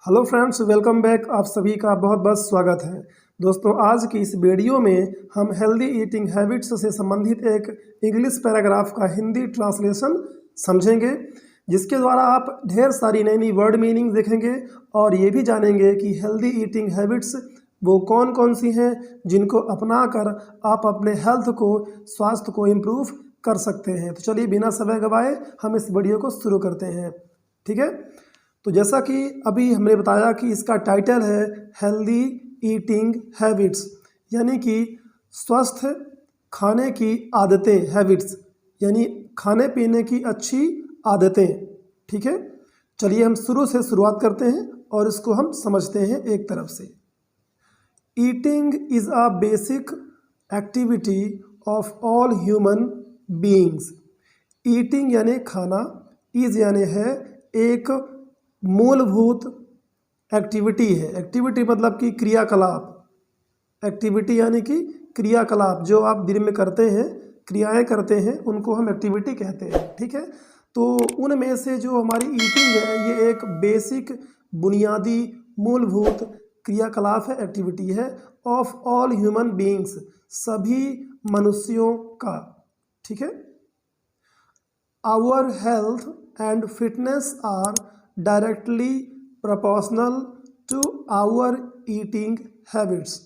Hello friends, welcome back. आप सभी का बहुत बहुत स्वागत है। दोस्तों, आज की इस वीडियो में हम हेल्दी ईटिंग हैबिट्स से संबंधित एक इंग्लिश पैराग्राफ का हिंदी ट्रांसलेशन समझेंगे, जिसके द्वारा आप ढेर सारी नई नई वर्ड मीनिंग देखेंगे और ये भी जानेंगे कि हेल्दी ईटिंग हैबिट्स वो कौन कौन सी हैं जिनको अपना कर आप अपने हेल्थ को, स्वास्थ्य को इम्प्रूव कर सकते हैं। तो चलिए बिना समय गवाए हम इस वीडियो को शुरू करते हैं। ठीक है, तो जैसा कि अभी हमने बताया कि इसका टाइटल है हेल्दी ईटिंग हैबिट्स, यानी कि स्वस्थ खाने की आदतें, हैबिट्स यानी खाने पीने की अच्छी आदतें। ठीक है, चलिए हम शुरू से शुरुआत करते हैं और इसको हम समझते हैं एक तरफ से। Eating is a basic activity of all human beings. Eating यानी खाना, इज़ यानी है एक मूलभूत एक्टिविटी है। एक्टिविटी मतलब कि क्रियाकलाप। एक्टिविटी यानी कि क्रियाकलाप, जो आप दिन में करते हैं, क्रियाएं करते हैं, उनको हम एक्टिविटी कहते हैं। ठीक है, तो उनमें से जो हमारी ईटिंग है ये एक बेसिक, बुनियादी, मूलभूत क्रियाकलाप है, एक्टिविटी है ऑफ ऑल ह्यूमन बीइंग्स, सभी मनुष्यों का। ठीक है, our health and fitness are directly proportional to our eating habits.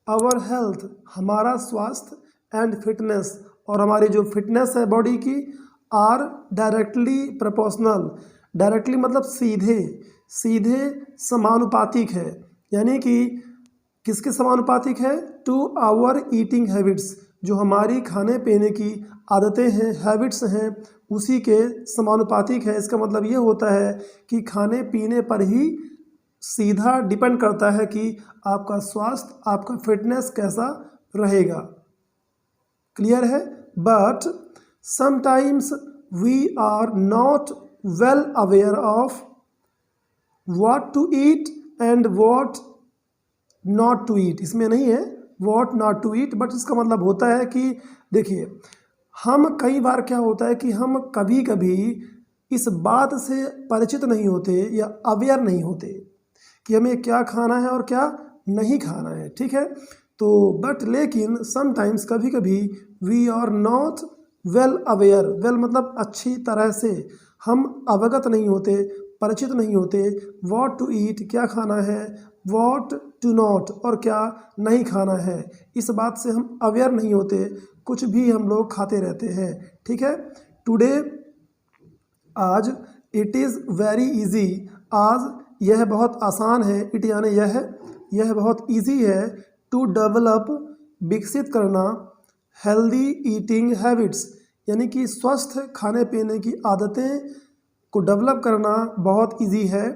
Our health हमारा स्वास्थ्य, एंड फिटनेस और हमारी जो फिटनेस है बॉडी की, आर डायरेक्टली प्रोपोर्शनल। डायरेक्टली मतलब सीधे सीधे समानुपातिक है, यानी कि किसके समानुपातिक है? टू आवर ईटिंग हैबिट्स, जो हमारी खाने पीने की आदतें हैं, हैबिट्स हैं, उसी के समानुपातिक है। इसका मतलब ये होता है कि खाने पीने पर ही सीधा डिपेंड करता है कि आपका स्वास्थ्य, आपका फिटनेस कैसा रहेगा। क्लियर है? But sometimes we are not well aware of what to eat and what not to eat. इसमें नहीं है what not to eat, but इसका मतलब होता है कि देखिए, हम कई बार क्या होता है कि हम कभी कभी इस बात से परिचित नहीं होते या अवेयर नहीं होते कि हमें क्या खाना है और क्या नहीं खाना है। ठीक है, तो बट लेकिन समटाइम्स, कभी कभी, we are not well aware. Well मतलब अच्छी तरह से हम अवगत नहीं होते, परिचित नहीं होते, व्हाट टू ईट क्या खाना है, व्हाट टू नॉट और क्या नहीं खाना है। इस बात से हम अवेयर नहीं होते, कुछ भी हम लोग खाते रहते हैं। ठीक है, टुडे, आज, इट इज़ वेरी इजी, आज यह बहुत आसान है, इट यानी यह बहुत इजी है, टू डेवलप विकसित करना, हेल्दी ईटिंग हैबिट्स यानी कि स्वस्थ खाने पीने की आदतें को डेवलप करना बहुत इजी है।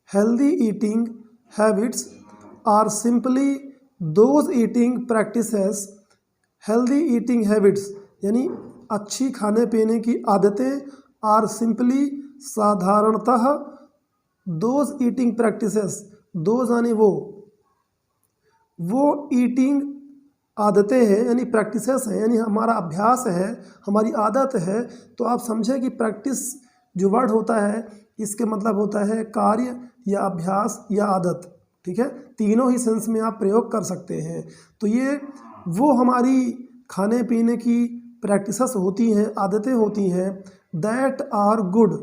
Healthy eating habits are simply those eating practices. Healthy eating habits यानी अच्छी खाने पीने की आदतें, आर सिंपली साधारणतः, दोज ईटिंग प्रैक्टिसेस, दोज यानी वो ईटिंग आदतें हैं, यानी प्रैक्टिसेस हैं, यानी हमारा अभ्यास है, हमारी आदत है। तो आप समझे कि प्रैक्टिस जो वर्ड होता है, इसके मतलब होता है कार्य या अभ्यास या आदत। ठीक है, तीनों ही सेंस में आप प्रयोग कर सकते हैं। तो ये वो हमारी खाने पीने की प्रैक्टिसेस होती हैं, आदतें होती हैं, दैट आर गुड,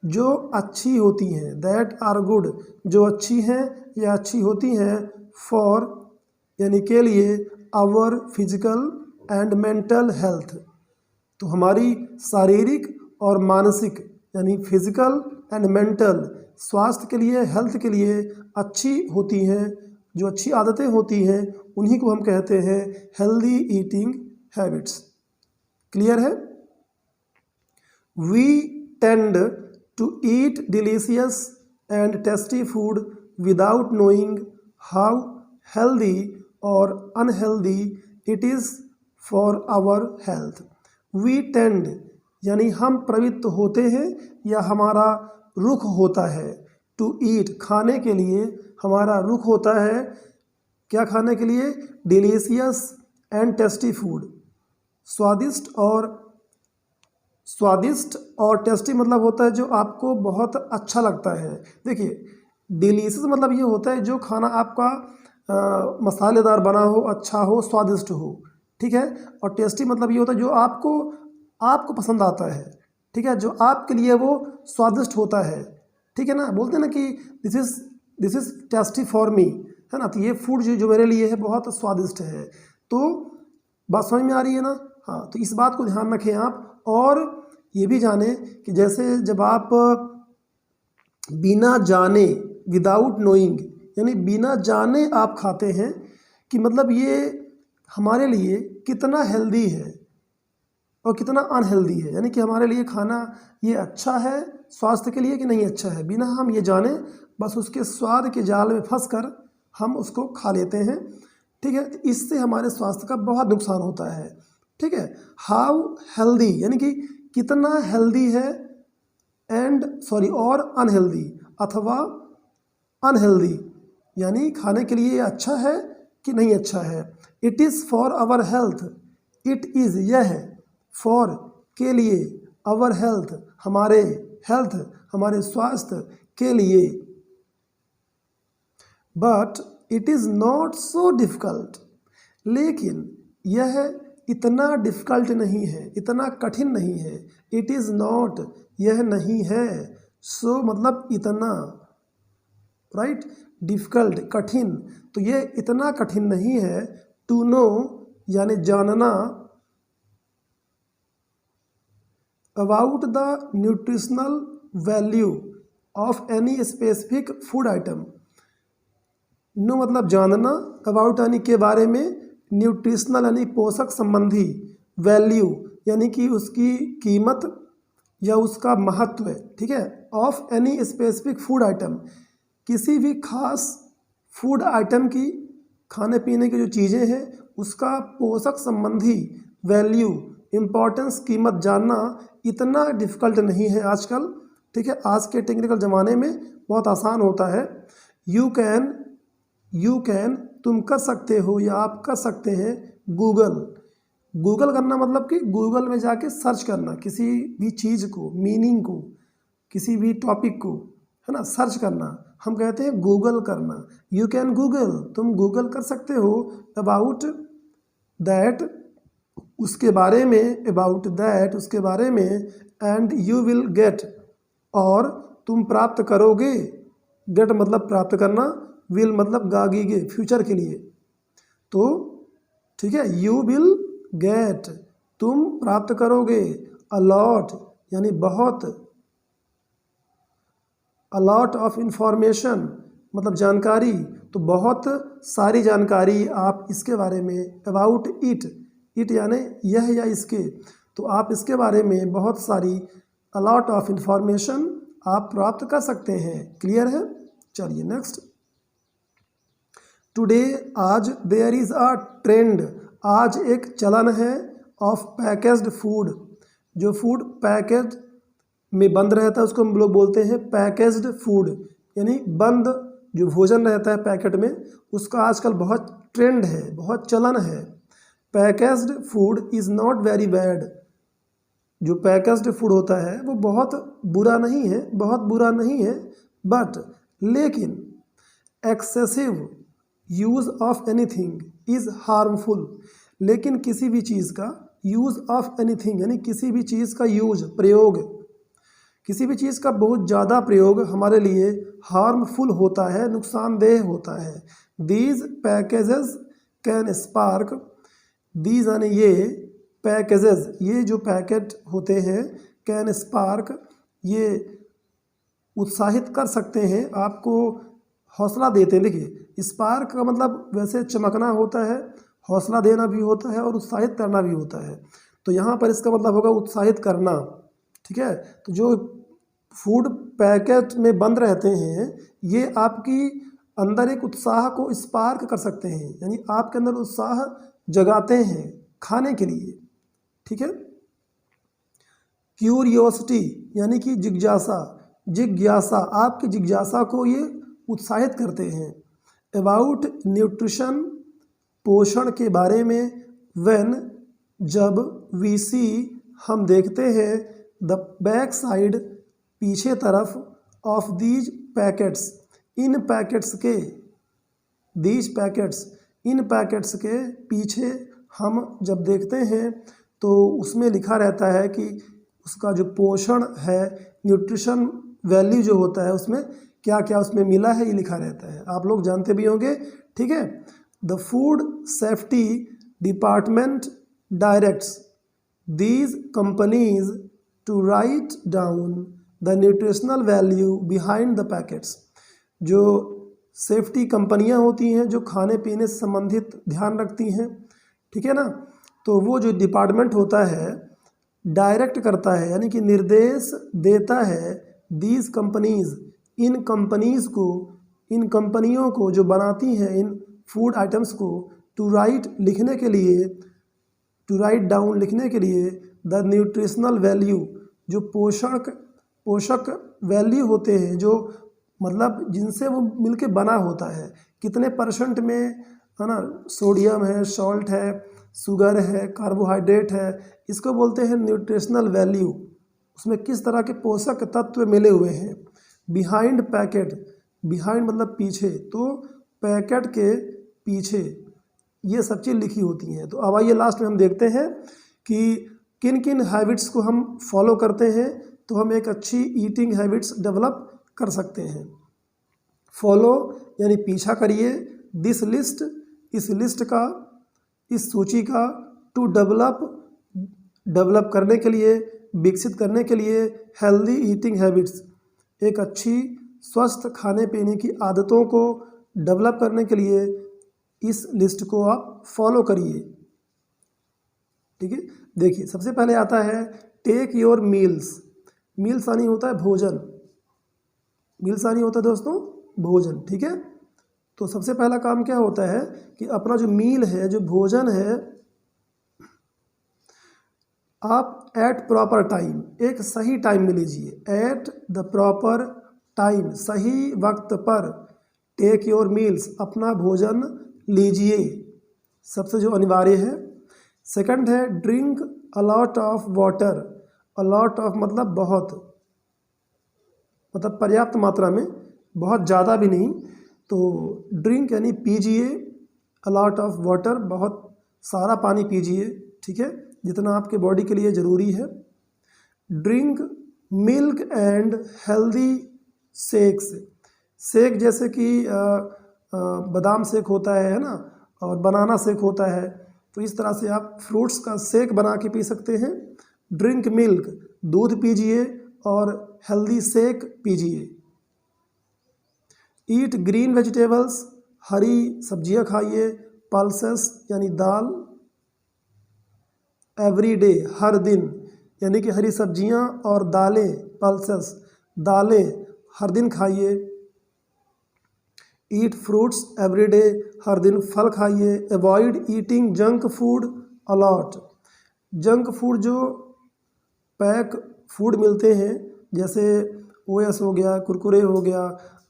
जो अच्छी होती हैं, दैट आर गुड, जो अच्छी हैं या अच्छी होती हैं, फॉर यानी के लिए, our physical and mental health, तो हमारी शारीरिक और मानसिक यानी फिजिकल एंड मेंटल स्वास्थ्य के लिए, हेल्थ के लिए अच्छी होती हैं। जो अच्छी आदतें होती हैं उन्हीं को हम कहते हैं हेल्दी ईटिंग हैबिट्स। क्लियर है? We tend to eat delicious and tasty food without knowing how healthy और unhealthy it is for our health. We tend यानी हम प्रवृत्त होते हैं या हमारा रुख होता है, टू ईट खाने के लिए, हमारा रुख होता है क्या खाने के लिए? डिलीशियस एंड टेस्टी फूड, स्वादिष्ट और स्वादिष्ट और टेस्टी मतलब होता है जो आपको बहुत अच्छा लगता है। देखिए, डिलीशियस मतलब ये होता है जो खाना आपका मसालेदार बना हो, अच्छा हो, स्वादिष्ट हो, ठीक है। और टेस्टी मतलब ये होता है जो आपको आपको पसंद आता है, ठीक है, जो आपके लिए वो स्वादिष्ट होता है, ठीक है ना। बोलते हैं ना कि this is tasty for me, है ना। तो ये फूड जो मेरे लिए है बहुत स्वादिष्ट है। तो बात समझ में आ रही है ना। हाँ, तो इस बात को ध्यान रखें आप। और ये भी जानें कि जैसे जब आप बिना जाने, विदाउट नोइंग, यानी बिना जाने आप खाते हैं कि मतलब ये हमारे लिए कितना हेल्दी है और कितना अनहेल्दी है, यानी कि हमारे लिए खाना ये अच्छा है स्वास्थ्य के लिए कि नहीं अच्छा है, बिना हम ये जाने बस उसके स्वाद के जाल में फंसकर हम उसको खा लेते हैं, ठीक है। तो इससे हमारे स्वास्थ्य का बहुत नुकसान होता है, ठीक है। हाउ हेल्दी यानी कि कितना हेल्दी है, और अनहेल्दी अथवा अनहेल्दी यानी खाने के लिए अच्छा है कि नहीं अच्छा है। It is for our health, it is यह है, फॉर के लिए, आवर हेल्थ हमारे, हेल्थ हमारे स्वास्थ्य के लिए। But it is not so difficult, लेकिन यह इतना डिफ़िकल्ट नहीं है, इतना कठिन नहीं है। इट इज़ नॉट यह नहीं है, सो मतलब इतना, राइट, डिफ़िकल्ट कठिन, तो ये इतना कठिन नहीं है। टू नो यानी जानना, about the nutritional value of any specific food item. Know मतलब जानना, अबाउट यानी के बारे में, न्यूट्रिशनल यानी पोषक संबंधी, वैल्यू यानी कि उसकी कीमत या उसका महत्व, ठीक है। Of any specific food item, किसी भी खास फूड आइटम की, खाने पीने की जो चीज़ें हैं उसका पोषक संबंधी वैल्यू, इम्पोर्टेंस, कीमत जानना इतना डिफ़िकल्ट नहीं है आजकल, ठीक है। आज के टेक्निकल ज़माने में बहुत आसान होता है। यू कैन तुम कर सकते हो या आप कर सकते हैं गूगल करना मतलब कि गूगल में जाके सर्च करना किसी भी चीज़ को, मीनिंग को, किसी भी टॉपिक को, है ना, सर्च करना हम कहते हैं गूगल करना। यू कैन गूगल, तुम गूगल कर सकते हो अबाउट दैट, उसके बारे में, अबाउट दैट उसके बारे में, एंड यू विल गेट और तुम प्राप्त करोगे, गेट मतलब प्राप्त करना, विल मतलब गागीगे फ्यूचर के लिए, तो ठीक है, यू विल गेट तुम प्राप्त करोगे, अलॉट यानी बहुत, अलॉट ऑफ इंफॉर्मेशन मतलब जानकारी, तो बहुत सारी जानकारी आप इसके बारे में, अबाउट इट यानी यह या इसके, तो आप इसके बारे में बहुत सारी, अलॉट ऑफ इंफॉर्मेशन आप प्राप्त कर सकते हैं। क्लियर है। चलिए नेक्स्ट। टुडे आज, देयर इज़ अ ट्रेंड, आज एक चलन है, ऑफ पैकेज्ड फूड, जो फूड पैकेज में बंद रहता है उसको हम लोग बोलते हैं पैकेज्ड फूड, यानी बंद जो भोजन रहता है पैकेट में, उसका आजकल बहुत ट्रेंड है, बहुत चलन है। Packaged food is not very bad, जो पैकेज्ड फूड होता है वो बहुत बुरा नहीं है, बहुत बुरा नहीं है, बट लेकिन excessive use of anything is harmful, लेकिन किसी भी चीज़ का यूज़ ऑफ एनीथिंग यानी किसी भी चीज़ का यूज, प्रयोग, किसी भी चीज़ का बहुत ज़्यादा प्रयोग हमारे लिए हार्मफुल होता है, नुकसानदेह होता है। These packages can spark, these यानी ये, पैकेजेस ये जो पैकेट होते हैं, कैन स्पार्क ये उत्साहित कर सकते हैं, आपको हौसला देते हैं। देखिए, स्पार्क का मतलब वैसे चमकना होता है, हौसला देना भी होता है और उत्साहित करना भी होता है, तो यहाँ पर इसका मतलब होगा उत्साहित करना, ठीक है। तो जो फूड पैकेट में बंद रहते हैं ये आपकी अंदर एक उत्साह को स्पार्क कर सकते हैं, यानी आपके अंदर उत्साह जगाते हैं खाने के लिए, ठीक है। क्यूरियोसिटी यानी कि जिज्ञासा, जिज्ञासा आपकी जिज्ञासा को ये उत्साहित करते हैं। अबाउट न्यूट्रिशन पोषण के बारे में, व्हेन जब, वी सी हम देखते हैं द बैक साइड पीछे तरफ of these packets in packets के दीज पैकेट्स इन पैकेट्स के पीछे हम जब देखते हैं तो उसमें लिखा रहता है कि उसका जो पोषण है, न्यूट्रिशन वैल्यू जो होता है उसमें क्या क्या उसमें मिला है, ये लिखा रहता है। आप लोग जानते भी होंगे, ठीक है। The food safety department directs these companies to write down the nutritional value behind the packets. जो सेफ्टी कंपनियां होती हैं जो खाने पीने से संबंधित ध्यान रखती हैं, ठीक है ना, तो वो जो डिपार्टमेंट होता है डायरेक्ट करता है, यानी कि निर्देश देता है दीज कंपनीज इन कंपनीज़ को, इन कंपनियों को जो बनाती हैं इन फूड आइटम्स को, टू राइट लिखने के लिए, टू राइट डाउन लिखने के लिए द न्यूट्रिशनल वैल्यू, जो पोषक वैल्यू होते हैं, जो मतलब जिनसे वो मिलके बना होता है, कितने परसेंट में, है ना, सोडियम है, सॉल्ट है, शुगर है, कार्बोहाइड्रेट है, इसको बोलते हैं न्यूट्रिशनल वैल्यू। उसमें किस तरह के पोषक तत्व मिले हुए हैं। बिहाइंड पैकेट, बिहाइंड मतलब पीछे, तो पैकेट के पीछे ये सब चीज़ लिखी होती हैं। तो अब आइए लास्ट में हम देखते हैं कि किन किन हैबिट्स को हम फॉलो करते हैं तो हम एक अच्छी ईटिंग हैबिट्स डेवलप कर सकते हैं। फॉलो यानी पीछा करिए, दिस लिस्ट, इस लिस्ट का, इस सूची का, टू डेवलप करने के लिए, विकसित करने के लिए, हेल्दी ईटिंग हैबिट्स, एक अच्छी स्वस्थ खाने पीने की आदतों को डेवलप करने के लिए इस लिस्ट को आप फॉलो करिए, ठीक है। देखिए सबसे पहले आता है टेक योर मील्स। मील्स यानी होता है भोजन, मील्स यानी होता है दोस्तों भोजन, ठीक है। तो सबसे पहला काम क्या होता है कि अपना जो मील है, जो भोजन है, आप एट प्रॉपर टाइम, एक सही टाइम में लीजिए, एट द प्रॉपर टाइम, सही वक्त पर, टेक योर मील्स, अपना भोजन लीजिए, सबसे जो अनिवार्य है। सेकंड है drink a lot of water. A lot of मतलब बहुत, मतलब पर्याप्त मात्रा में, बहुत ज़्यादा भी नहीं। तो ड्रिंक यानी पीजिए, अ लॉट ऑफ वाटर, बहुत सारा पानी पीजिए, ठीक है, जितना आपके बॉडी के लिए ज़रूरी है। Drink milk and healthy shakes. Shake जैसे कि बादाम शेक होता है ना, और बनाना शेक होता है, तो इस तरह से आप फ्रूट्स का शेक बना के पी सकते हैं। ड्रिंक मिल्क, दूध पीजिए, और हेल्दी शेक पीजिए। ईट ग्रीन वेजिटेबल्स, हरी सब्जियां खाइए। पल्सेस यानी दाल, एवरी डे, हर दिन, यानी कि हरी सब्जियां और दालें, पल्सेस दालें हर दिन खाइए। ईट फ्रूट्स एवरी डे, हर दिन फल खाइए। Avoid eating junk food a lot. Junk food जो पैक फूड मिलते हैं, जैसे ओएस हो गया, कुरकुरे हो गया,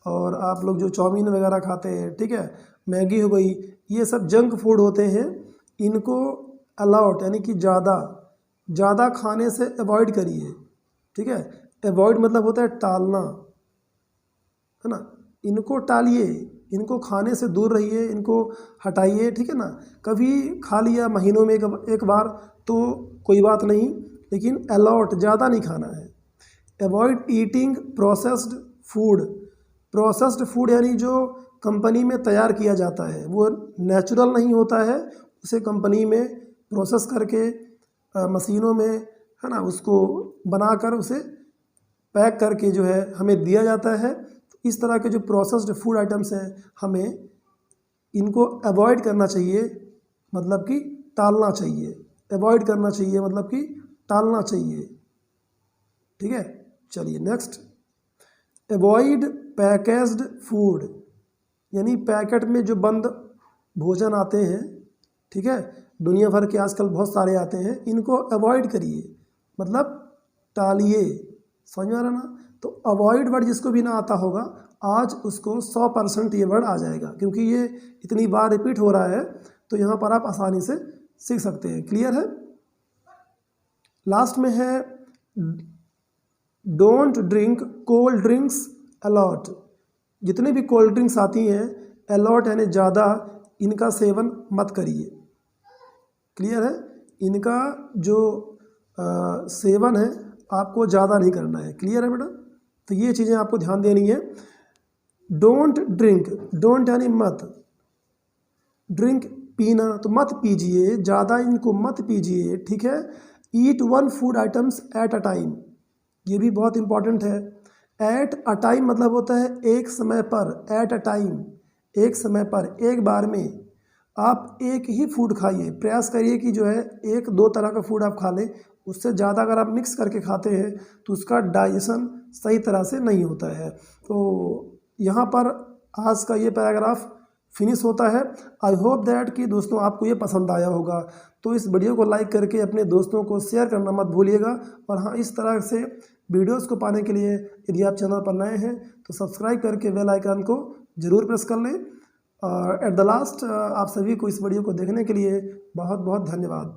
और आप लोग जो चाउमीन वगैरह खाते हैं, ठीक है, मैगी हो गई, ये सब जंक फूड होते हैं। इनको अलॉट यानी कि ज़्यादा खाने से अवॉइड करिए, ठीक है। अवॉइड मतलब होता है टालना, है ना, इनको टालिए, इनको खाने से दूर रहिए, इनको हटाइए, ठीक है ना। कभी खा लिया महीनों में एक बार तो कोई बात नहीं, लेकिन अलॉट ज़्यादा नहीं खाना है। Avoid eating processed food. Processed food यानी जो कंपनी में तैयार किया जाता है, वो नेचुरल नहीं होता है, उसे कंपनी में प्रोसेस करके मशीनों में, है ना, उसको बनाकर उसे पैक करके जो है हमें दिया जाता है। तो इस तरह के जो प्रोसेस्ड फूड आइटम्स हैं, हमें इनको अवॉइड करना चाहिए, मतलब कि टालना चाहिए। अवॉइड करना चाहिए मतलब कि टालना चाहिए, ठीक है। चलिए नेक्स्ट, अवॉइड पैकेज्ड फूड, यानी पैकेट में जो बंद भोजन आते हैं, ठीक है, दुनिया भर के आजकल बहुत सारे आते हैं, इनको अवॉइड करिए, मतलब टालिए। समझ में आ रहा ना। तो अवॉइड वर्ड जिसको भी ना आता होगा, आज उसको 100% ये वर्ड आ जाएगा, क्योंकि ये इतनी बार रिपीट हो रहा है, तो यहाँ पर आप आसानी से सीख सकते हैं। क्लियर है। लास्ट में है don't drink cold drinks a lot. जितने भी कोल्ड ड्रिंक्स आती हैं अलॉट यानी ज़्यादा, इनका सेवन मत करिए। क्लियर है? इनका जो सेवन है आपको ज़्यादा नहीं करना है। क्लियर है बेटा? तो ये चीज़ें आपको ध्यान देनी है। डोंट ड्रिंक, डोंट यानी मत, ड्रिंक पीना, तो मत पीजिए, ज़्यादा इनको मत पीजिए। ठीक है? ईट one food items at a time, ये भी बहुत इंपॉर्टेंट है। एट अ टाइम मतलब होता है एक समय पर, एट अ टाइम एक समय पर, एक बार में आप एक ही फूड खाइए। प्रयास करिए कि जो है एक दो तरह का फूड आप खा लें। उससे ज़्यादा अगर आप मिक्स करके खाते हैं तो उसका डाइजेशन सही तरह से नहीं होता है। तो यहाँ पर आज का ये पैराग्राफ फिनिश होता है। आई होप दैट कि दोस्तों आपको ये पसंद आया होगा। तो इस वीडियो को लाइक करके अपने दोस्तों को शेयर करना मत भूलिएगा। और हाँ, इस तरह से वीडियोस को पाने के लिए यदि आप चैनल पर नए हैं तो सब्सक्राइब करके बेल आइकन को ज़रूर प्रेस कर लें। और एट द लास्ट आप सभी को इस वीडियो को देखने के लिए बहुत बहुत धन्यवाद।